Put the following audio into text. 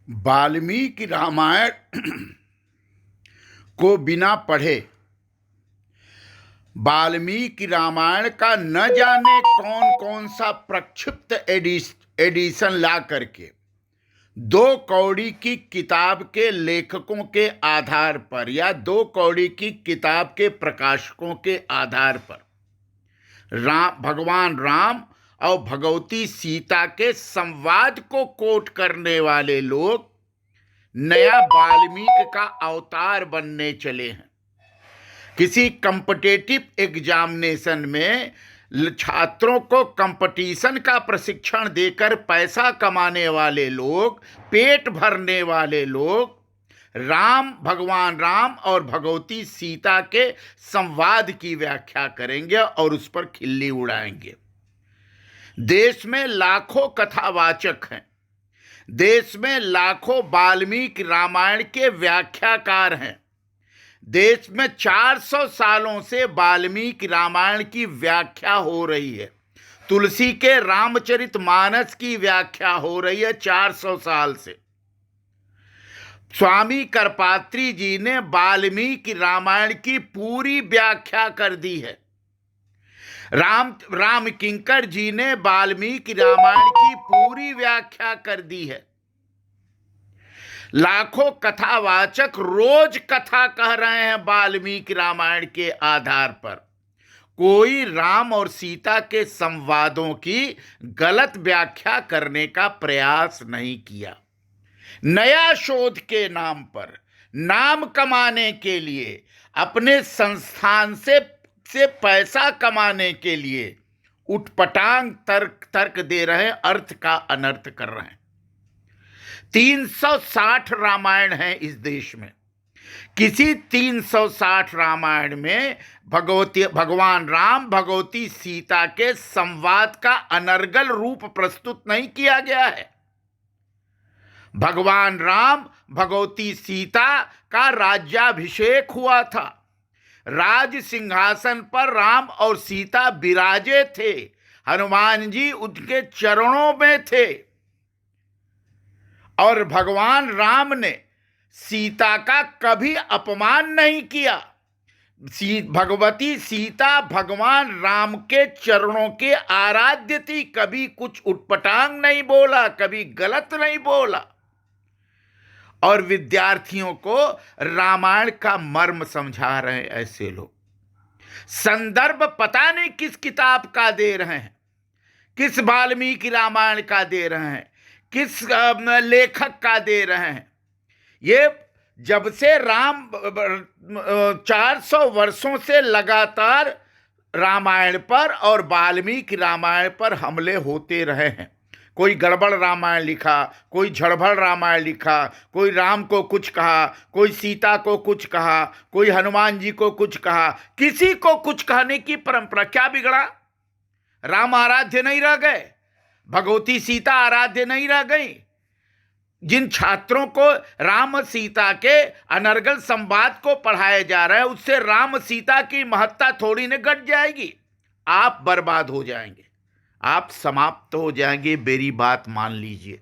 वाल्मीकि रामायण को बिना पढ़े वाल्मीकि रामायण का न जाने कौन कौन सा प्रक्षिप्त एडिशन ला करके 2 कौड़ी की किताब के लेखकों के आधार पर या 2 कौड़ी की किताब के प्रकाशकों के आधार पर भगवान राम और भगवती सीता के संवाद को कोट करने वाले लोग नया वाल्मीकि का अवतार बनने चले हैं। किसी कॉम्पिटिटिव एग्जामिनेशन में छात्रों को कंपटीशन का प्रशिक्षण देकर पैसा कमाने वाले लोग, पेट भरने वाले लोग भगवान राम और भगवती सीता के संवाद की व्याख्या करेंगे और उस पर खिल्ली उड़ाएंगे। देश में लाखों कथावाचक हैं, देश में लाखों वाल्मीकि रामायण के व्याख्याकार हैं। देश में 400 सालों से वाल्मीकि रामायण की व्याख्या हो रही है। तुलसी के रामचरितमानस की व्याख्या हो रही है 400 साल से। स्वामी करपात्री जी ने वाल्मीकि रामायण की पूरी व्याख्या कर दी है। राम किंकर जी ने वाल्मीकि रामायण की पूरी व्याख्या कर दी है। लाखों कथावाचक रोज कथा कह रहे हैं वाल्मीकि रामायण के आधार पर। कोई राम और सीता के संवादों की गलत व्याख्या करने का प्रयास नहीं किया। नया शोध के नाम पर, नाम कमाने के लिए, अपने संस्थान से पैसा कमाने के लिए उटपटांग तर्क दे रहे हैं, अर्थ का अनर्थ कर रहे हैं। 360 रामायण हैं इस देश में। किसी 360 रामायण में भगवान राम भगवती सीता के संवाद का अनर्गल रूप प्रस्तुत नहीं किया गया है। भगवान राम भगवती सीता का राज्याभिषेक हुआ था। राज सिंहासन पर राम और सीता विराजे थे। हनुमान जी उनके चरणों में थे और भगवान राम ने सीता का कभी अपमान नहीं किया। भगवती सीता भगवान राम के चरणों के आराध्य थी। कभी कुछ उटपटांग नहीं बोला, कभी गलत नहीं बोला। और विद्यार्थियों को रामायण का मर्म समझा रहे हैं ऐसे लोग। संदर्भ पता नहीं किस किताब का दे रहे हैं, किस वाल्मीकि रामायण का दे रहे हैं, किस लेखक का दे रहे हैं। ये जब से 400 वर्षों से लगातार रामायण पर और वाल्मीकि रामायण पर हमले होते रहे हैं। कोई गड़बड़ रामायण लिखा, कोई झड़बड़ रामायण लिखा, कोई राम को कुछ कहा, कोई सीता को कुछ कहा, कोई हनुमान जी को कुछ कहा। किसी को कुछ कहने की परंपरा, क्या बिगड़ा? राम आराध्य नहीं रह गए, भगवती सीता आराध्य नहीं रह गई। जिन छात्रों को राम सीता के अनर्गल संवाद को पढ़ाया जा रहा है, उससे राम सीता की महत्ता थोड़ी न घट जाएगी। आप बर्बाद हो जाएंगे, आप समाप्त हो जाएंगे। मेरी बात मान लीजिए।